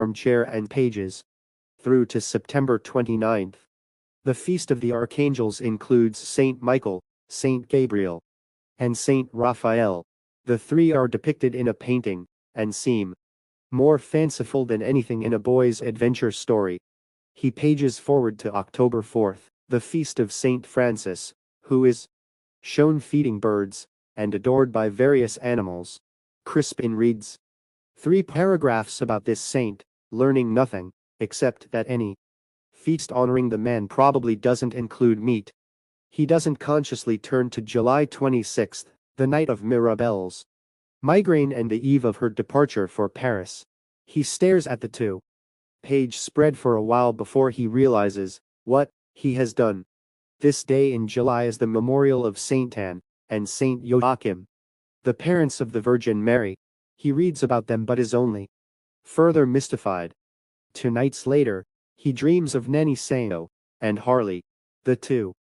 armchair and pages. Through to September 29th. The Feast of the Archangels includes Saint Michael, Saint Gabriel, and Saint Raphael. The three are depicted in a painting, and seem more fanciful than anything in a boy's adventure story. He pages forward to October 4th, the Feast of Saint Francis, who is shown feeding birds, and adored by various animals. Crispin reads 3 paragraphs about this saint, learning nothing, except that any feast honoring the man probably doesn't include meat. He doesn't consciously turn to July 26th, the night of Mirabelle's migraine and the eve of her departure for Paris. He stares at the 2-page spread for a while before he realizes what he has done. This day in July is the memorial of Saint Anne and Saint Joachim, the parents of the Virgin Mary. He reads about them but is only further mystified. 2 nights later, he dreams of Nanny Sao and Harley. The two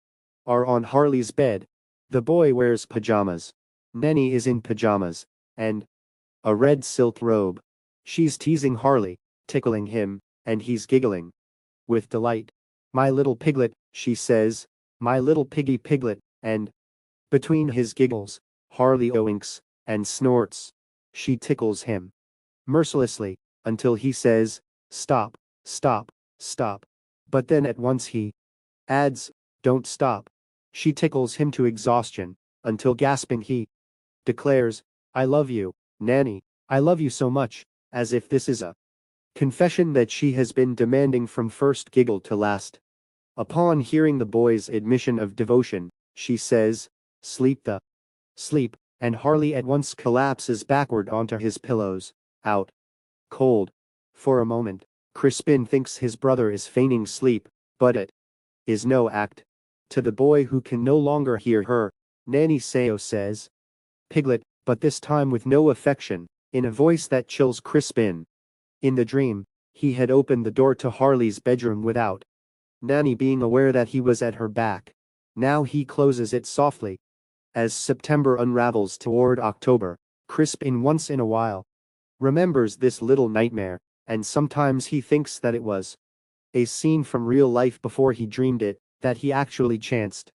are on Harley's bed. The boy wears pajamas. Nanny is in pajamas and a red silk robe. She's teasing Harley, tickling him, and he's giggling with delight. "My little piglet," she says, "my little piggy piglet," and between his giggles, Harley oinks and snorts. She tickles him mercilessly until he says, "Stop, stop, stop." But then at once he adds, "Don't stop." She tickles him to exhaustion until gasping he declares, "I love you, Nanny, I love you so much," as if this is a confession that she has been demanding from first giggle to last. Upon hearing the boy's admission of devotion, she says, "Sleep, sleep," and Harley at once collapses backward onto his pillows, out cold. For a moment, Crispin thinks his brother is feigning sleep, but it is no act. To the boy who can no longer hear her, Nanny Sao says, "Piglet," but this time with no affection, in a voice that chills Crispin. In the dream, he had opened the door to Harley's bedroom without Nanny being aware that he was at her back. Now he closes it softly. As September unravels toward October, Crispin once in a while remembers this little nightmare, and sometimes he thinks that it was a scene from real life before he dreamed it, that he actually chanced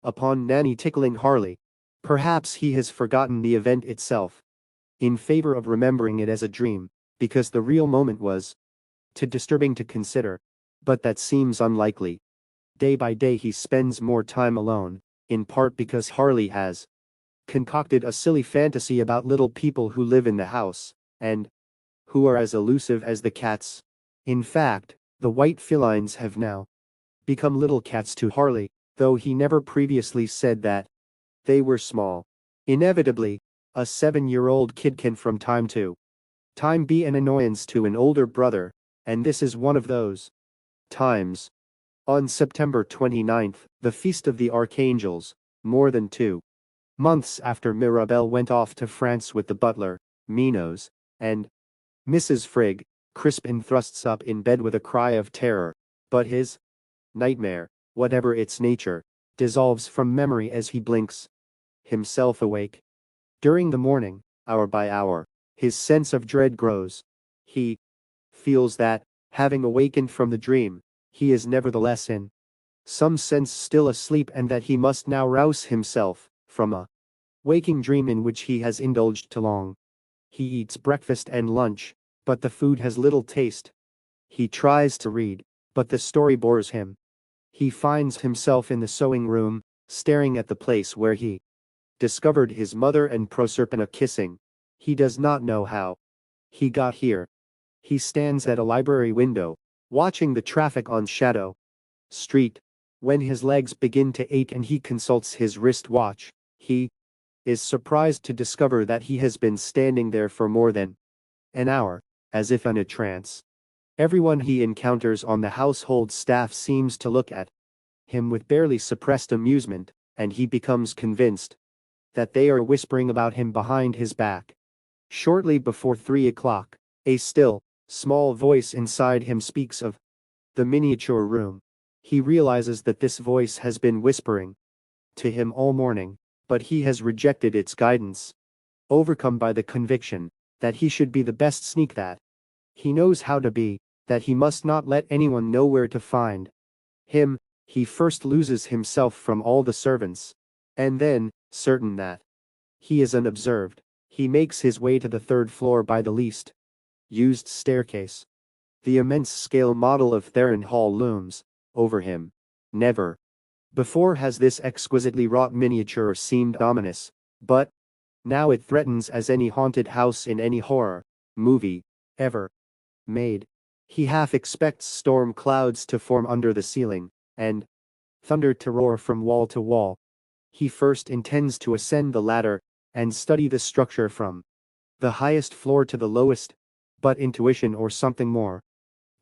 upon Nanny tickling Harley. Perhaps he has forgotten the event itself in favor of remembering it as a dream, because the real moment was too disturbing to consider. But that seems unlikely. Day by day he spends more time alone, in part because Harley has concocted a silly fantasy about little people who live in the house, and who are as elusive as the cats. In fact, the white felines have now become little cats to Harley, though he never previously said that they were small. Inevitably, a 7-year-old kid can from time to time be an annoyance to an older brother, and this is one of those times. On September 29th, the Feast of the Archangels, more than 2 months after Mirabelle went off to France with the butler, Minos, and Mrs. Frigg, Crispin thrusts up in bed with a cry of terror, but his nightmare, whatever its nature, dissolves from memory as he blinks himself awake. During the morning, hour by hour, his sense of dread grows. He feels that, having awakened from the dream, he is nevertheless in some sense still asleep, and that he must now rouse himself from a waking dream in which he has indulged too long. He eats breakfast and lunch, but the food has little taste. He tries to read, but the story bores him. He finds himself in the sewing room, staring at the place where he discovered his mother and Proserpina kissing. He does not know how he got here. He stands at a library window, watching the traffic on Shadow Street. When his legs begin to ache and he consults his wristwatch, he is surprised to discover that he has been standing there for more than an hour, as if in a trance. Everyone he encounters on the household staff seems to look at him with barely suppressed amusement, and he becomes convinced that they are whispering about him behind his back. Shortly before 3 o'clock, a still, small voice inside him speaks of the miniature room. He realizes that this voice has been whispering to him all morning, but he has rejected its guidance. Overcome by the conviction that he should be the best sneak that He knows how to be, that he must not let anyone know where to find him. He first loses himself from all the servants. And then, certain that he is unobserved, he makes his way to the third floor by the least used staircase. The immense scale model of Theron Hall looms over him. Never before has this exquisitely wrought miniature seemed ominous, but now it threatens as any haunted house in any horror movie ever made. He half expects storm clouds to form under the ceiling, and thunder to roar from wall to wall. He first intends to ascend the ladder and study the structure from the highest floor to the lowest, but intuition or something more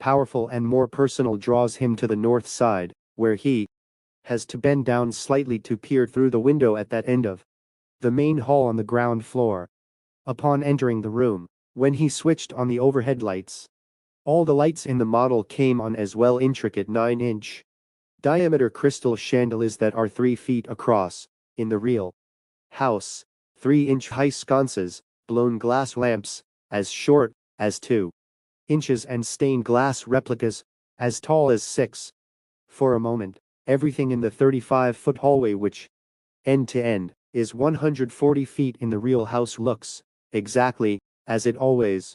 powerful and more personal draws him to the north side, where he has to bend down slightly to peer through the window at that end of the main hall on the ground floor. Upon entering the room, when he switched on the overhead lights, all the lights in the model came on as well. Intricate 9-inch diameter crystal chandeliers that are 3 feet across. In the real house, 3-inch high sconces, blown glass lamps, as short as 2 inches, and stained glass replicas, as tall as 6. For a moment, everything in the 35-foot hallway, which, end to end, is 140 feet in the real house, looks exactly as it always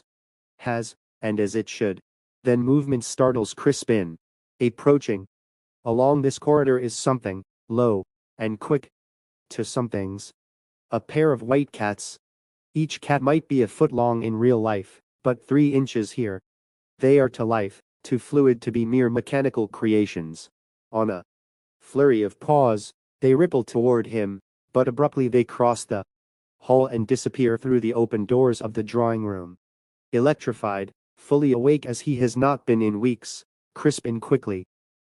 has, and as it should. Then movement startles Crispin. Approaching along this corridor is something low and quick to some things. A pair of white cats. Each cat might be a foot long in real life, but 3 inches here. They are to life, too fluid to be mere mechanical creations. On a flurry of paws, they ripple toward him, but abruptly they cross the hall and disappear through the open doors of the drawing room. Electrified, fully awake as he has not been in weeks, Crispin quickly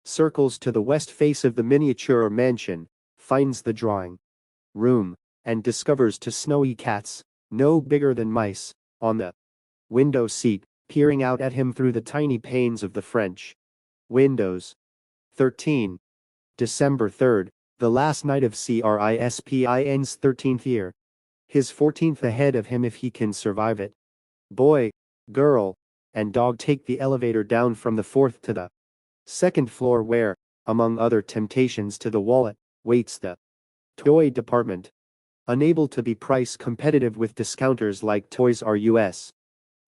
circles to the west face of the miniature mansion, finds the drawing room, and discovers 2 snowy cats, no bigger than mice, on the window seat, peering out at him through the tiny panes of the French windows. 13. December 3rd, the last night of Crispin's 13th year. His 14th ahead of him if he can survive it. Boy, girl, and dog take the elevator down from the 4th to the 2nd floor where, among other temptations to the wallet, waits the toy department. Unable to be price competitive with discounters like Toys R Us,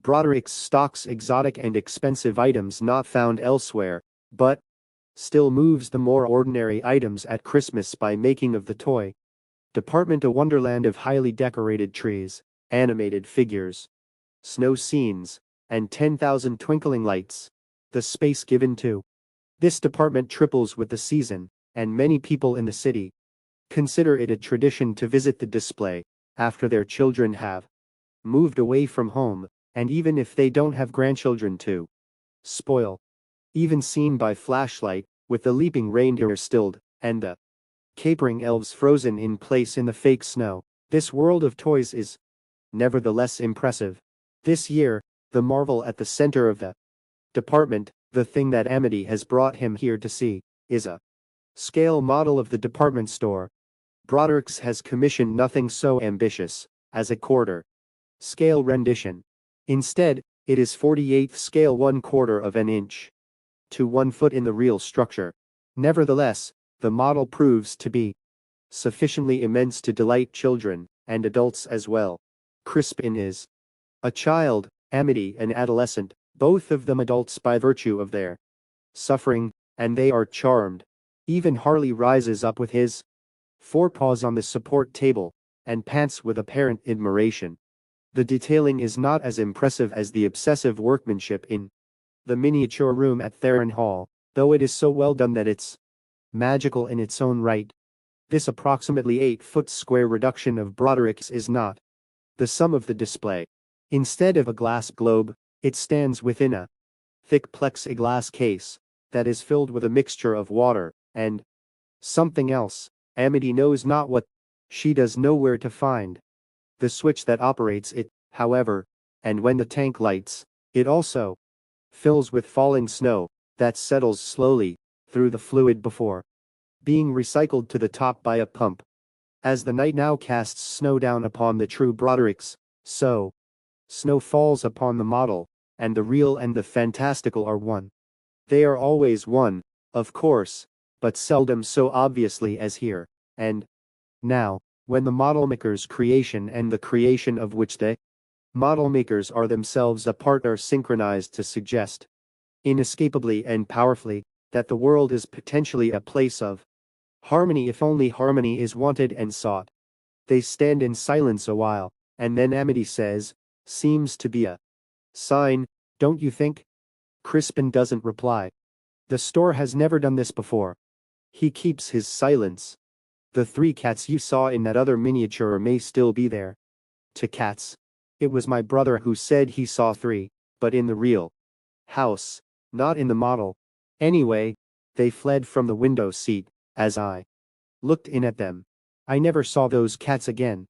Broderick's stocks exotic and expensive items not found elsewhere, but still moves the more ordinary items at Christmas by making of the toy department a wonderland of highly decorated trees, animated figures, snow scenes, and 10,000 twinkling lights. The space given to this department triples with the season, and many people in the city consider it a tradition to visit the display after their children have moved away from home, and even if they don't have grandchildren to spoil. Even seen by flashlight, with the leaping reindeer stilled, and the capering elves frozen in place in the fake snow, this world of toys is nevertheless impressive. This year, the marvel at the center of the department, the thing that Amity has brought him here to see, is a scale model of the department store. Broderick's has commissioned nothing so ambitious as a quarter scale rendition. Instead, it is 48th scale 1/4 of an inch to 1 foot in the real structure. Nevertheless, the model proves to be sufficiently immense to delight children, and adults as well. Crispin is a child, Amity an adolescent, both of them adults by virtue of their suffering, and they are charmed. Even Harley rises up with his forepaws on the support table, and pants with apparent admiration. The detailing is not as impressive as the obsessive workmanship in the miniature room at Theron Hall, though it is so well done that it's magical in its own right. This approximately 8-foot square reduction of Broderick's is not the sum of the display. Instead of a glass globe, it stands within a thick plexiglass case that is filled with a mixture of water and something else. Amity knows not what. She does know where to find the switch that operates it, however, and when the tank lights, it also fills with falling snow that settles slowly through the fluid before being recycled to the top by a pump. As the night now casts snow down upon the true Brodericks, so snow falls upon the model, and the real and the fantastical are one. They are always one, of course, but seldom so obviously as here, and now, when the model maker's creation and the creation of which they model makers are themselves a part are synchronized to suggest, inescapably and powerfully, that the world is potentially a place of harmony if only harmony is wanted and sought. They stand in silence a while, and then Amity says, "Seems to be a sign, don't you think?" Crispin doesn't reply. The store has never done this before. He keeps his silence. The 3 cats you saw in that other miniature may still be there. To cats. It was my brother who said he saw 3, but in the real house, not in the model. Anyway, they fled from the window seat, as I looked in at them. I never saw those cats again.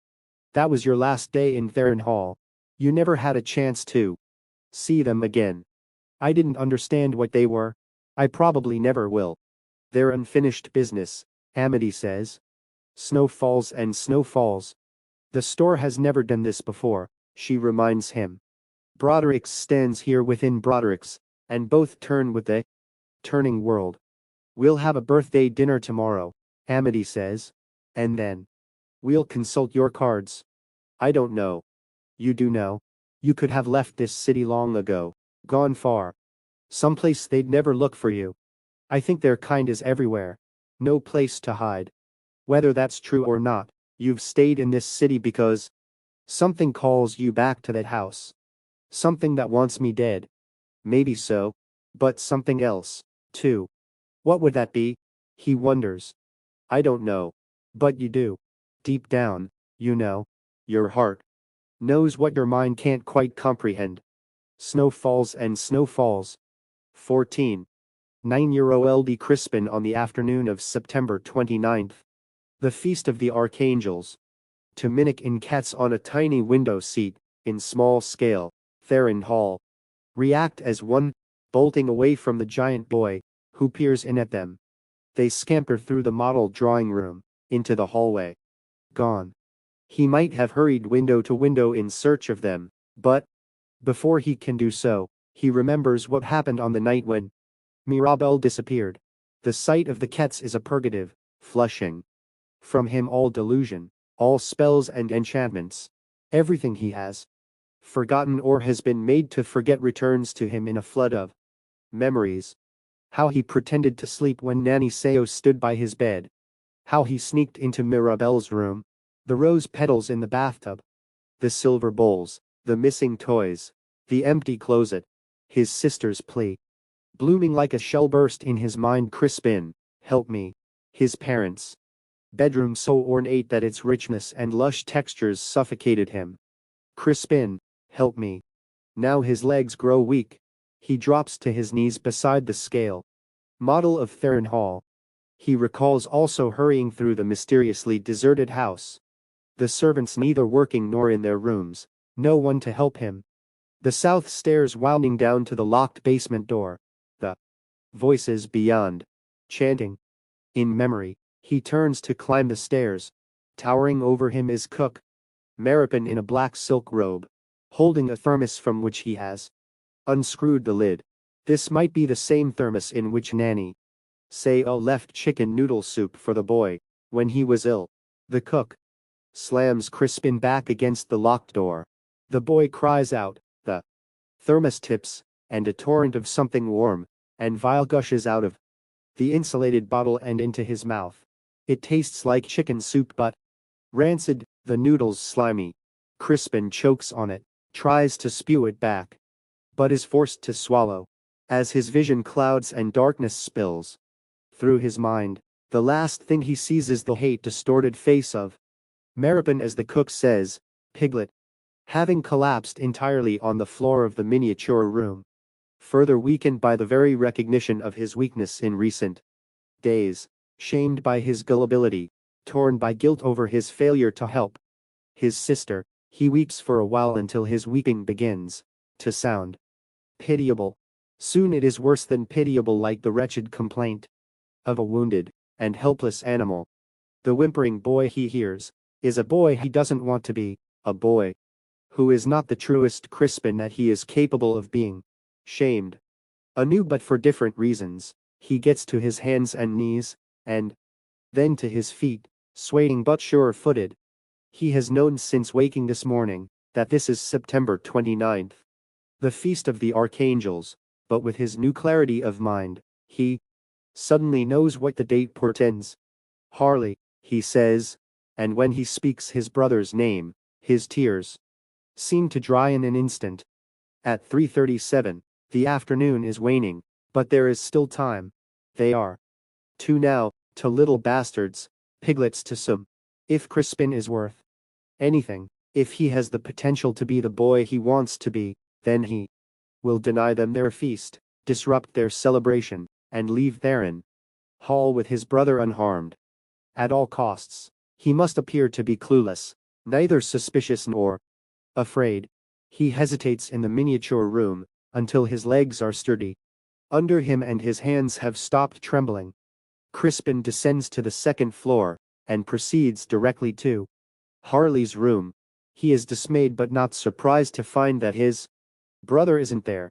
That was your last day in Theron Hall. You never had a chance to see them again. I didn't understand what they were. I probably never will. They're unfinished business, Amity says. Snow falls and snow falls. The store has never done this before, she reminds him. Broderick's stands here within Broderick's, and both turn with the turning world. We'll have a birthday dinner tomorrow, Amity says. And then we'll consult your cards. I don't know. You do know. You could have left this city long ago, gone far. Someplace they'd never look for you. I think their kind is everywhere. No place to hide. Whether that's true or not, you've stayed in this city because something calls you back to that house. Something that wants me dead. Maybe so. But something else, too. What would that be? He wonders. I don't know. But you do. Deep down, you know. Your heart knows what your mind can't quite comprehend. Snow falls and snow falls. 14. 9-year-old Crispin on the afternoon of September 29th. The Feast of the Archangels. To mimic in cats on a tiny window seat, in small scale, Theron Hall. React as one, bolting away from the giant boy, who peers in at them. They scamper through the model drawing room, into the hallway. Gone. He might have hurried window to window in search of them, but before he can do so, he remembers what happened on the night when Mirabelle disappeared. The sight of the cats is a purgative, flushing from him all delusion, all spells and enchantments. Everything he has forgotten or has been made to forget returns to him in a flood of memories. How he pretended to sleep when Nanny Sao stood by his bed. How he sneaked into Mirabelle's room. The rose petals in the bathtub. The silver bowls, the missing toys, the empty closet. His sister's plea. Blooming like a shell burst in his mind. Crispin, help me. His parents' bedroom so ornate that its richness and lush textures suffocated him. Crispin, help me. Now his legs grow weak. He drops to his knees beside the scale model of Theron Hall. He recalls also hurrying through the mysteriously deserted house. The servants neither working nor in their rooms, no one to help him. The south stairs winding down to the locked basement door. The voices beyond, chanting. In memory, he turns to climb the stairs. Towering over him is Cook Maripin in a black silk robe, holding a thermos from which he has unscrewed the lid. This might be the same thermos in which Nanny Sao left chicken noodle soup for the boy when he was ill. The cook slams Crispin back against the locked door. The boy cries out, the thermos tips, and a torrent of something warm and vile gushes out of the insulated bottle and into his mouth. It tastes like chicken soup but rancid, the noodles slimy. Crispin chokes on it, tries to spew it back, but is forced to swallow. As his vision clouds and darkness spills through his mind, the last thing he sees is the hate-distorted face of Maripin as the cook says, Piglet, having collapsed entirely on the floor of the miniature room, further weakened by the very recognition of his weakness in recent days, shamed by his gullibility, torn by guilt over his failure to help his sister, he weeps for a while until his weeping begins to sound pitiable. Soon it is worse than pitiable, like the wretched complaint of a wounded and helpless animal. The whimpering boy he hears is a boy he doesn't want to be, a boy who is not the truest Crispin that he is capable of being. Shamed. Anew, but for different reasons, he gets to his hands and knees, and then to his feet, swaying but sure-footed. He has known since waking this morning that this is September 29th, the feast of the archangels, but with his new clarity of mind, he suddenly knows what the date portends. Harley, he says, and when he speaks his brother's name, his tears seem to dry in an instant. At 3:37, the afternoon is waning, but there is still time. They are two now, to little bastards, piglets to some. If Crispin is worth anything, if he has the potential to be the boy he wants to be, then he will deny them their feast, disrupt their celebration, and leave Theron Hall with his brother unharmed. At all costs, he must appear to be clueless, neither suspicious nor afraid. He hesitates in the miniature room until his legs are sturdy under him and his hands have stopped trembling. Crispin descends to the second floor and proceeds directly to Harley's room. He is dismayed but not surprised to find that his brother isn't there.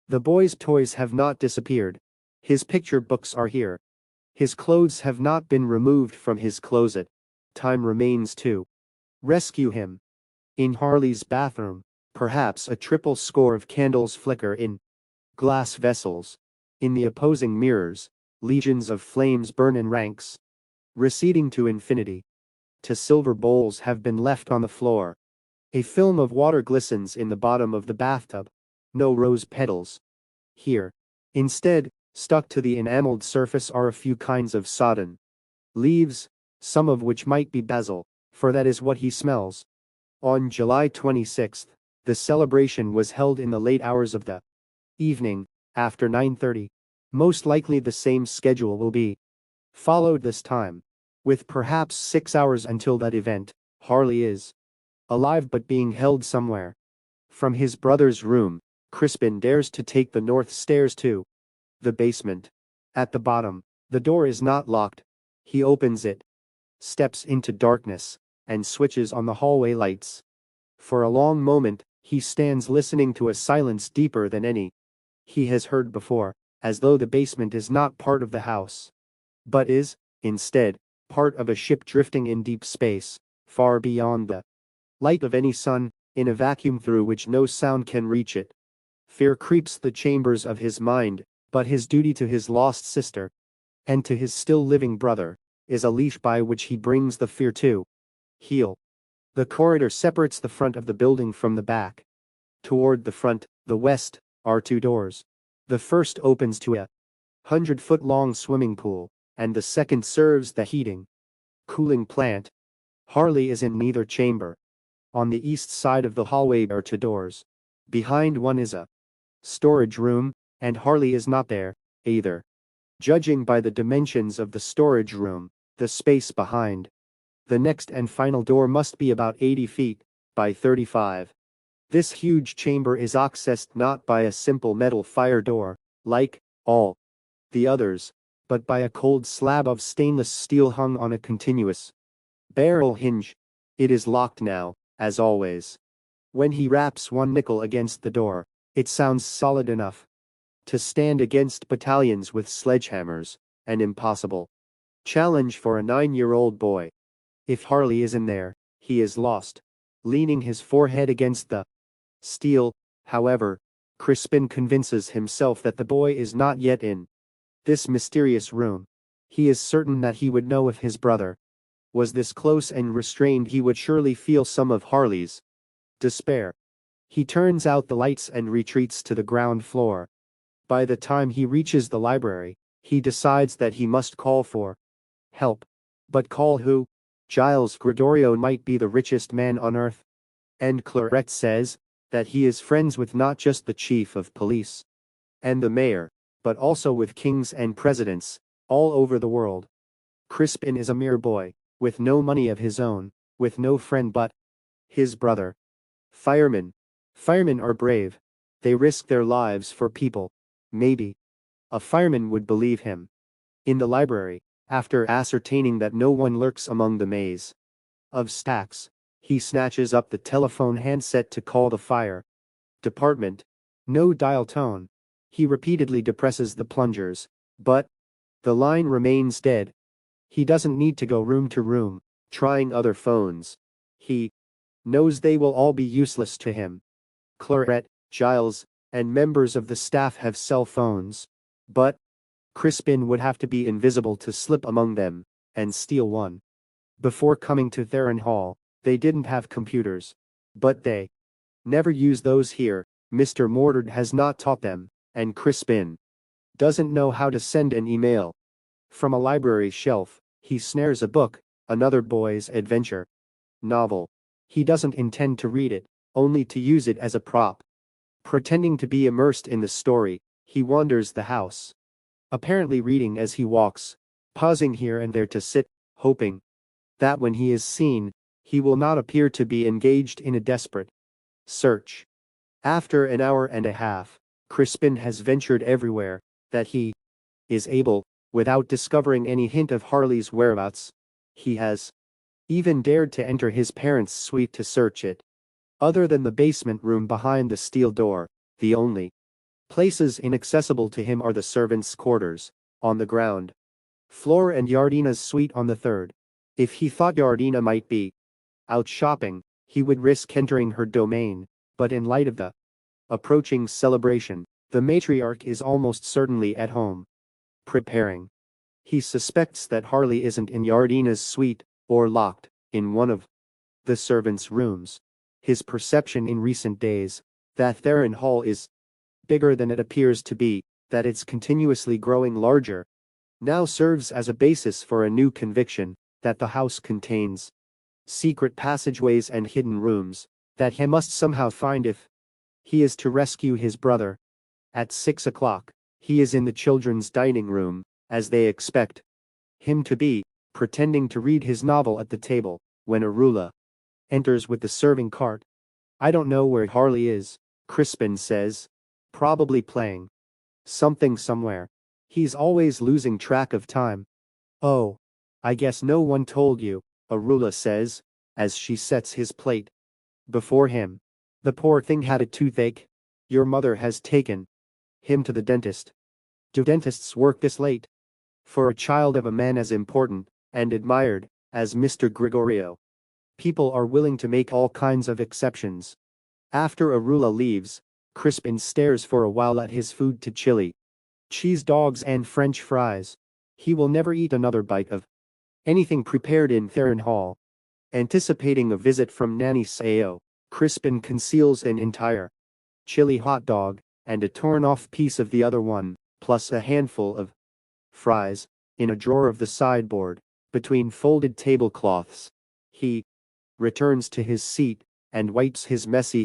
The boy's toys have not disappeared. His picture books are here. His clothes have not been removed from his closet. Time remains to rescue him. In Harley's bathroom, perhaps a triple score of candles flicker in glass vessels. In the opposing mirrors, legions of flames burn in ranks, receding to infinity. Two silver bowls have been left on the floor. A film of water glistens in the bottom of the bathtub. No rose petals here. Instead, stuck to the enameled surface are a few kinds of sodden leaves, some of which might be basil, for that is what he smells. On July 26th, the celebration was held in the late hours of the evening, after 9:30. Most likely the same schedule will be followed this time. With perhaps 6 hours until that event, Harley is alive but being held somewhere. From his brother's room, Crispin dares to take the north stairs to the basement. At the bottom, the door is not locked. He opens it, steps into darkness, and switches on the hallway lights. For a long moment, he stands listening to a silence deeper than any he has heard before, as though the basement is not part of the house, but is, instead, part of a ship drifting in deep space, far beyond the light of any sun, in a vacuum through which no sound can reach it. Fear creeps the chambers of his mind, but his duty to his lost sister, and to his still living brother, is a leash by which he brings the fear to heel. The corridor separates the front of the building from the back. Toward the front, the west, are two doors. The first opens to a 100-foot-long swimming pool, and the second serves the heating, cooling plant. Harley is in neither chamber. On the east side of the hallway are two doors. Behind one is a storage room, and Harley is not there, either. Judging by the dimensions of the storage room, the space behind the next and final door must be about 80 feet by 35. This huge chamber is accessed not by a simple metal fire door, like all the others, but by a cold slab of stainless steel hung on a continuous barrel hinge. It is locked now, as always. When he raps one nickel against the door, it sounds solid enough to stand against battalions with sledgehammers, an impossible challenge for a 9-year-old boy. If Harley is in there, he is lost. Leaning his forehead against the steel, however, Crispin convinces himself that the boy is not yet in this mysterious room. He is certain that he would know if his brother was this close and restrained. He would surely feel some of Harley's despair. He turns out the lights and retreats to the ground floor. By the time he reaches the library, he decides that he must call for help. But call who? Giles Gregorio might be the richest man on earth. And Clarette says that he is friends with not just the chief of police and the mayor, but also with kings and presidents all over the world. Crispin is a mere boy, with no money of his own, with no friend but his brother. Firemen. Firemen are brave. They risk their lives for people. Maybe a fireman would believe him. In the library, after ascertaining that no one lurks among the maze of stacks, He snatches up the telephone handset to call the fire department. No dial tone. He repeatedly depresses the plungers, but the line remains dead. He doesn't need to go room to room, trying other phones. He knows they will all be useless to him. Claret, Giles, and members of the staff have cell phones. But Crispin would have to be invisible to slip among them and steal one. Before coming to Theron Hall, they didn't have computers. But they never use those here. Mr. Mordred has not taught them, and Crispin doesn't know how to send an email. From a library shelf, he snares a book, another boy's adventure novel. He doesn't intend to read it, only to use it as a prop. Pretending to be immersed in the story, he wanders the house, apparently reading as he walks, pausing here and there to sit, hoping that when he is seen, he will not appear to be engaged in a desperate search. After an hour and a half, Crispin has ventured everywhere that he is able, without discovering any hint of Harley's whereabouts. He has even dared to enter his parents' suite to search it. Other than the basement room behind the steel door, the only places inaccessible to him are the servants' quarters, on the ground floor, and Yardina's suite on the third. If he thought Yardina might be out shopping, he would risk entering her domain, but in light of the approaching celebration, the matriarch is almost certainly at home, preparing. He suspects that Harley isn't in Yardina's suite, or locked in one of the servants' rooms. His perception in recent days, that Theron Hall is bigger than it appears to be, that it's continuously growing larger, now serves as a basis for a new conviction that the house contains secret passageways and hidden rooms that he must somehow find if he is to rescue his brother. At 6 o'clock, he is in the children's dining room, as they expect him to be, pretending to read his novel at the table, when Arula enters with the serving cart. "I don't know where Harley is," Crispin says. "Probably playing something somewhere. He's always losing track of time." "Oh, I guess no one told you," Arula says, as she sets his plate before him. "The poor thing had a toothache. Your mother has taken him to the dentist." "Do dentists work this late?" For a child of a man as important and admired as Mr. Gregorio, people are willing to make all kinds of exceptions. After Arula leaves, Crispin stares for a while at his food to chili cheese dogs and French fries. He will never eat another bite of anything prepared in Theron Hall. Anticipating a visit from Nanny Sao, Crispin conceals an entire chili hot dog and a torn-off piece of the other one, plus a handful of fries, in a drawer of the sideboard, between folded tablecloths. He returns to his seat and wipes his messy